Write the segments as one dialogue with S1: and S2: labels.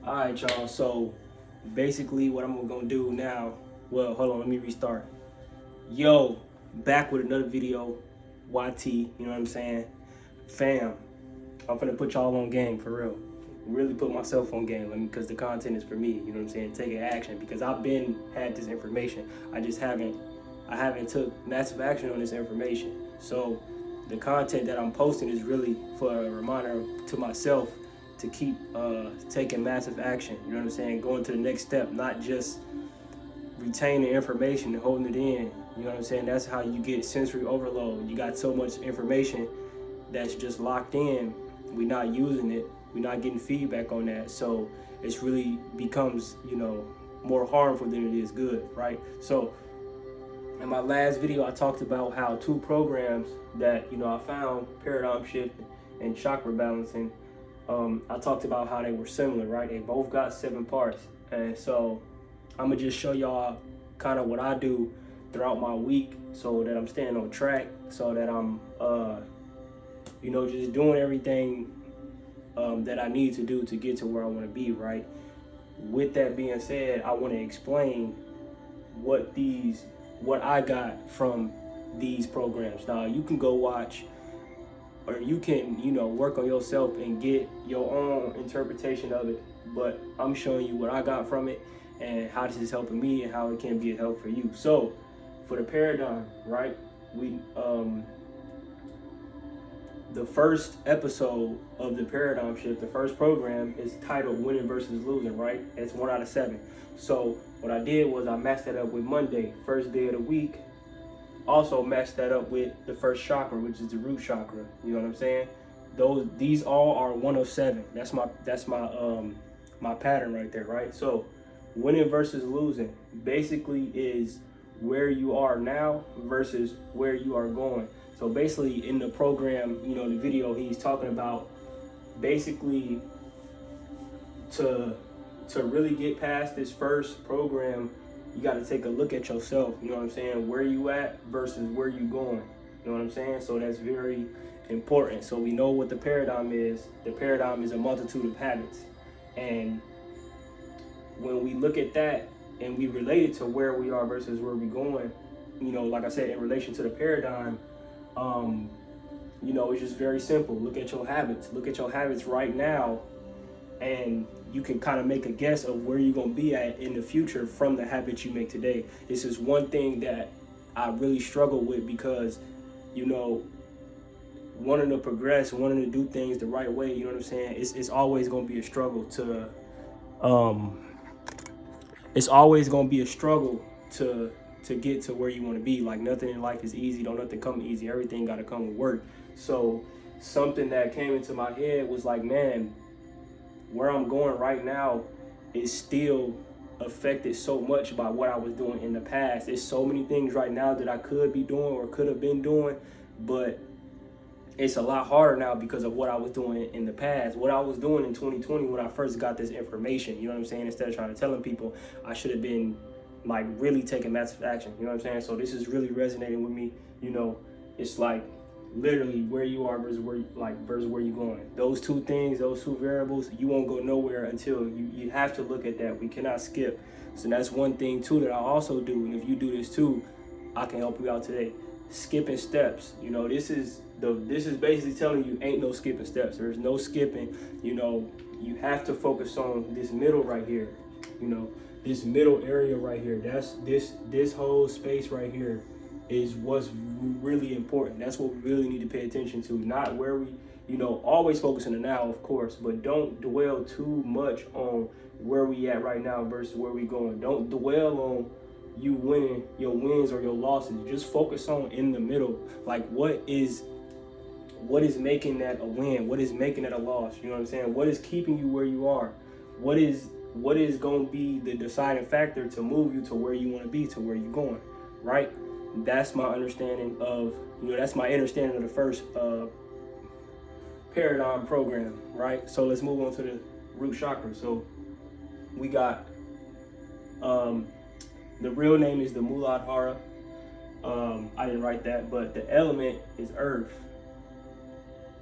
S1: All right, y'all. So basically, what I'm gonna do now. Well, hold on. Let me restart. Yo, back with another video. YT. You know what I'm saying? Fam, I'm finna put y'all on game for real. Really put myself on game. Because the content is for me. You know what I'm saying? Taking action because I've been had this information. I haven't took massive action on this information. So the content that I'm posting is really for a reminder to myself to keep taking massive action. You know what I'm saying? Going to the next step, not just retaining information and holding it in. You know what I'm saying? That's how you get sensory overload. You got so much information that's just locked in. We're not using it. We're not getting feedback on that. So it's really becomes, more harmful than it is good, right? So in my last video, I talked about how two programs that, I found, paradigm shift and chakra balancing, I talked about how they were similar, right? They both got 7 parts. And so I'm gonna just show y'all kind of what I do throughout my week so that I'm staying on track, so that I'm, just doing everything that I need to do to get to where I wanna be, right? With that being said, I wanna explain what I got from these programs. Now you can go watch, or you can, work on yourself and get your own interpretation of it. But I'm showing you what I got from it and how this is helping me and how it can be a help for you. So for the paradigm, right? The first episode of the paradigm shift, the first program is titled Winning versus Losing, right? It's 1 out of 7. So what I did was I matched that up with Monday, first day of the week. Also matched that up with the first chakra, which is the root chakra. You know what I'm saying? These all are 1 of 7. That's my pattern right there, right? So winning versus losing basically is where you are now versus where you are going. So basically in the program, the video, he's talking about basically to really get past this first program, you got to take a look at yourself. You know what I'm saying? Where you at versus where you going. You know what I'm saying? So that's very important. So we know what the paradigm is. The paradigm is a multitude of habits. And when we look at that and we relate it to where we are versus where we're going, like I said, in relation to the paradigm, it's just very simple. Look at your habits. Look at your habits right now, and you can kind of make a guess of where you're going to be at in the future from the habits you make today. This is one thing that I really struggle with because, wanting to progress, wanting to do things the right way, you know what I'm saying? It's always going to be a struggle to get to where you want to be. Like nothing in life is easy. Don't nothing come easy. Everything got to come with work. So something that came into my head was like, man, where I'm going right now is still affected so much by what I was doing in the past. There's so many things right now that I could be doing or could have been doing, but it's a lot harder now because of what I was doing in the past. What I was doing in 2020 when I first got this information, you know what I'm saying? Instead of trying to tell people, I should have been like really taking massive action, you know what I'm saying? So this is really resonating with me. It's like literally where you are versus where you're going. Those two things, those two variables, you won't go nowhere until you have to look at that. We cannot skip. So that's one thing too that I also do. And if you do this too, I can help you out today. Skipping steps. This is basically telling you ain't no skipping steps. There's no skipping. You have to focus on this middle right here. This middle area right here. That's this whole space right here is what's really important. That's what we really need to pay attention to. Not where we, always focus on the now, of course, but don't dwell too much on where we at right now versus where we going. Don't dwell on you winning your wins or your losses. Just focus on in the middle. Like what is making that a win? What is making that a loss? You know what I'm saying? What is keeping you where you are? What is going to be the deciding factor to move you to where you want to be, to where you're going, right? That's my understanding of, that's my understanding of the first paradigm program, right? So let's move on to the root chakra. So we got the real name is the Muladhara. I didn't write that, but the element is earth.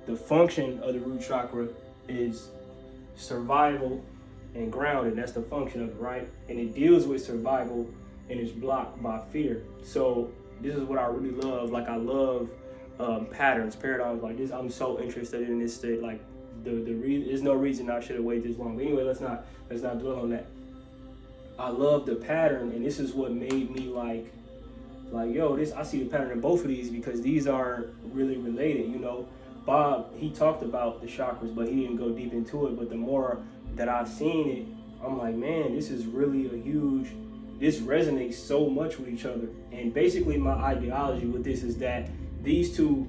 S1: The function of the root chakra is survival, and grounded. That's the function of it, right? And it deals with survival and it's blocked by fear. So this is what I really love. Like I love patterns, paradigms like this. I'm so interested in this state. Like there's no reason I should have waited this long. But anyway, let's not dwell on that. I love the pattern, and this is what made me like yo, I see the pattern in both of these because these are really related. You know, Bob, he talked about the chakras, but he didn't go deep into it. But the more that I've seen it, I'm like, man, this is really this resonates so much with each other. And basically my ideology with this is that these two,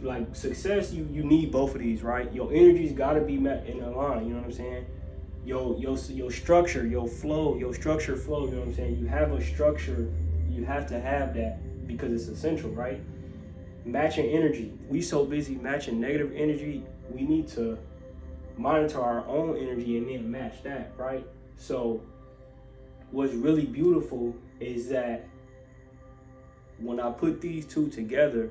S1: like success, you need both of these, right? Your energy's gotta be met in a line, you know what I'm saying? Your structure, your flow, your structure flow, you know what I'm saying? You have a structure, you have to have that because it's essential, right? Matching energy. We so busy matching negative energy, we need to monitor our own energy and then match that, right? So what's really beautiful is that when I put these two together,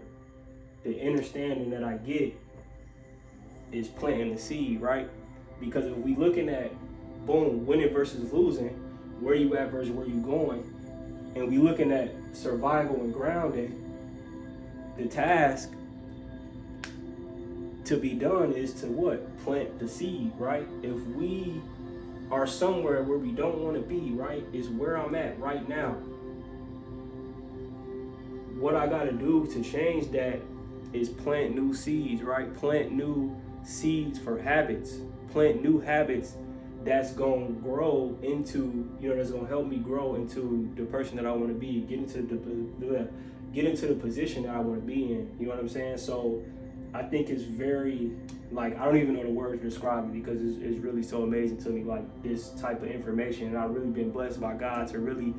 S1: the understanding that I get is planting the seed, right? Because if we looking at, boom, winning versus losing, where you at versus where you going, and we looking at survival and grounding, the task to be done is to what? Plant the seed, right? If we are somewhere where we don't want to be, right, is where I'm at right now. What I got to do to change that is plant new seeds, right? Plant new seeds for habits. Plant new habits that's going to grow into, that's going to help me grow into the person that I want to be, get into the position that I want to be in. You know what I'm saying? So I think it's very, I don't even know the words to describe it because it's really so amazing to me, like this type of information. And I've really been blessed by God to really,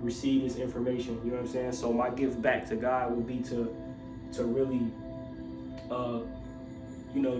S1: receive this information. You know what I'm saying? So my gift back to God would be to really,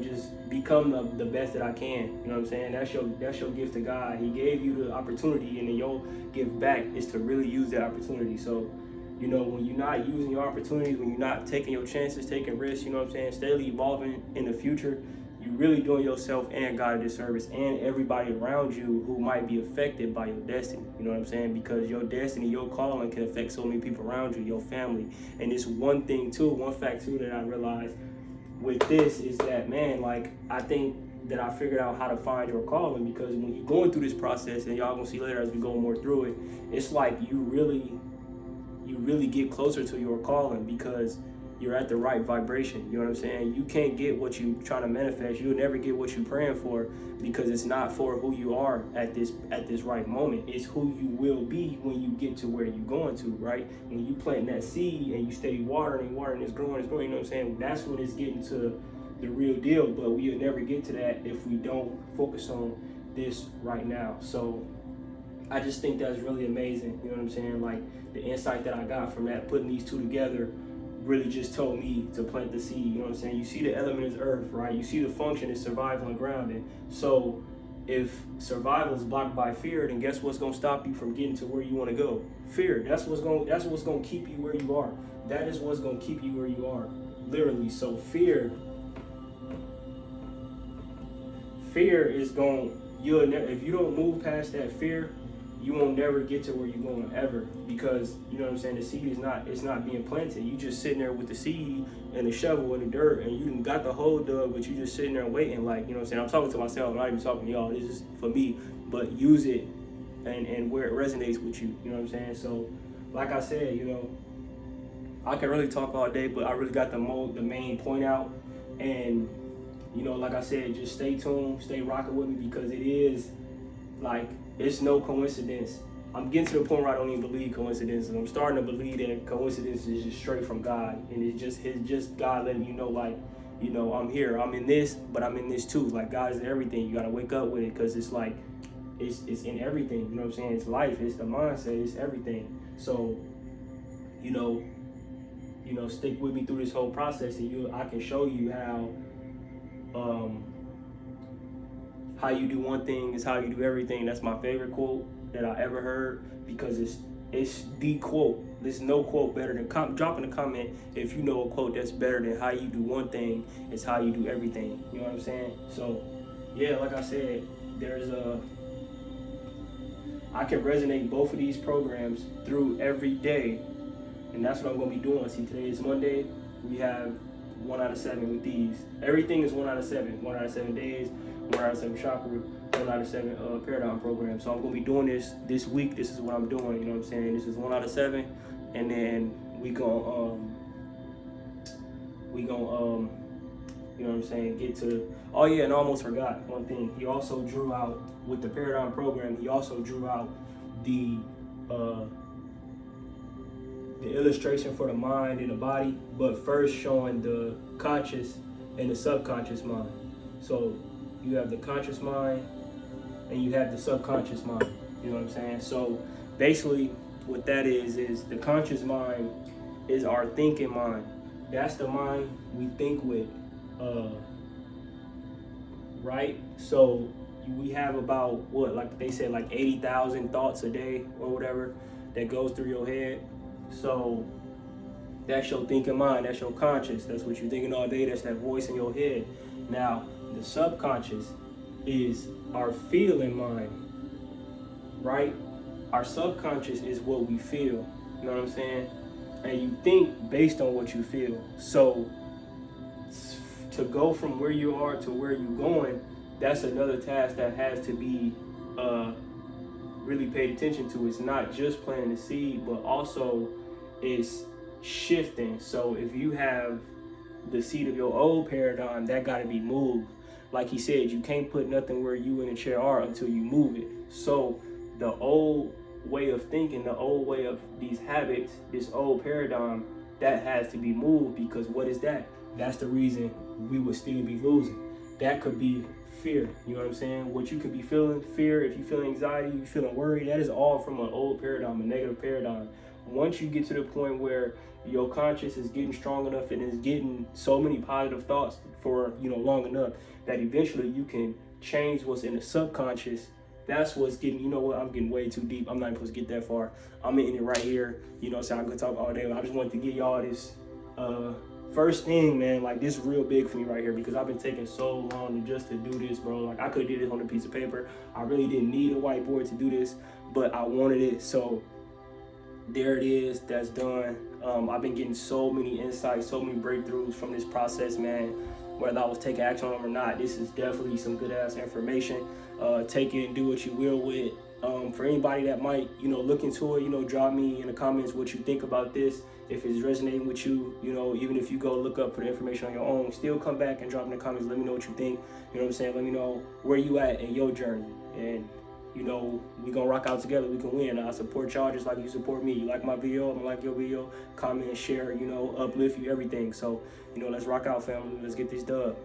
S1: just become the best that I can. You know what I'm saying? That's your gift to God. He gave you the opportunity, and then your gift back is to really use that opportunity. So, when you're not using your opportunities, when you're not taking your chances, taking risks, you know what I'm saying, steadily evolving in the future, you're really doing yourself and God a disservice and everybody around you who might be affected by your destiny. You know what I'm saying? Because your destiny, your calling can affect so many people around you, your family. And it's one fact too that I realized with this is that, man, I think that I figured out how to find your calling, because when you're going through this process, and y'all gonna see later as we go more through it, it's like you really get closer to your calling because you're at the right vibration. You know what I'm saying? You can't get what you trying to manifest. You'll never get what you're praying for because it's not for who you are at this right moment. It's who you will be when you get to where you're going to, right? When you plant that seed and you steady watering, it's growing, you know what I'm saying? That's when it's getting to the real deal, but we'll never get to that if we don't focus on this right now. So I just think that's really amazing. You know what I'm saying? The insight that I got from that, putting these two together, really just told me to plant the seed. You know what I'm saying? You see the element is earth, right? You see the function is survival and grounding. So if survival is blocked by fear, then guess what's gonna stop you from getting to where you want to go? Fear. That's what's gonna keep you where you are. That is what's gonna keep you where you are, literally. So fear is going. If you don't move past that fear, you won't never get to where you're going ever, because you know what I'm saying, the seed is not being planted. You just sitting there with the seed and the shovel and the dirt, and you got the hole dug, but you just sitting there waiting. You know what I'm saying? I'm talking to myself, I'm not even talking to y'all. This is for me, but use it and where it resonates with you. You know what I'm saying? So like I said, I can really talk all day, but I really got the main point out. And like I said, just stay tuned, stay rocking with me, because it is it's no coincidence. I'm getting to the point where I don't even believe coincidences. I'm starting to believe that coincidence is just straight from God, and it's just God letting you know, I'm here, I'm in this, but I'm in this too. God is in everything. You gotta wake up with it, because it's it's in everything. You know what I'm saying? It's life, it's the mindset, it's everything. So, stick with me through this whole process, and I can show you how you do one thing is how you do everything. That's my favorite quote that I ever heard, because it's the quote. There's no quote better than drop in a comment if you know a quote that's better than how you do one thing is how you do everything. You know what I'm saying? So yeah, like I said, I can resonate both of these programs through every day, and that's what I'm gonna be doing. See, today is Monday. We have 1 out of 7 with these. Everything is 1 out of 7. 1 out of 7 days, 1 out of 7 chakra, 1 out of 7 paradigm program. So I'm gonna be doing this week. This is what I'm doing. You know what I'm saying? This is 1 out of 7, and then we gonna you know what I'm saying, get to, oh yeah, and I almost forgot one thing. He also drew out, with the paradigm program, he also drew out the illustration for the mind and the body, but first showing the conscious and the subconscious mind. So you have the conscious mind and you have the subconscious mind, you know what I'm saying? So basically what that is the conscious mind is our thinking mind. That's the mind we think with, right? So we have about, what, like they said, like 80,000 thoughts a day or whatever that goes through your head. So that's your thinking mind, that's your conscious, that's what you're thinking all day, that's that voice in your head. Now, the subconscious is our feeling mind, right? Our subconscious is what we feel, you know what I'm saying? And you think based on what you feel. So to go from where you are to where you're going, that's another task that has to be really paid attention to. It's not just planting the seed, but also it's shifting. So if you have the seed of your old paradigm, that got to be moved. Like he said, you can't put nothing where you in the chair are until you move it. So the old way of thinking, the old way of these habits, this old paradigm, that has to be moved, because what is that? That's the reason we would still be losing. That could be fear, you know what I'm saying? What you could be feeling, fear, if you feel anxiety, you feeling worried, that is all from an old paradigm, a negative paradigm. Once you get to the point where your conscious is getting strong enough and is getting so many positive thoughts for, long enough, that eventually you can change what's in the subconscious. That's what's getting, you know what, I'm getting way too deep. I'm not even supposed to get that far. I'm in it right here. So I could talk all day. I just wanted to give y'all this first thing, man. Like, this is real big for me right here, because I've been taking so long to do this, bro. Like, I could have did this on a piece of paper. I really didn't need a whiteboard to do this, but I wanted it. So there it is. That's done. I've been getting so many insights, so many breakthroughs from this process, man. Whether I was taking action on them or not, this is definitely some good ass information. Take it and do what you will with it. For anybody that might, look into it, drop me in the comments what you think about this. If it's resonating with you, even if you go look up for the information on your own, still come back and drop in the comments. Let me know what you think. You know what I'm saying? Let me know where you at in your journey. And, we gonna rock out together. We can win. I support y'all just like you support me. You like my video, I'm gonna like your video. Comment and share, uplift you, everything. So, let's rock out, family. Let's get this dub.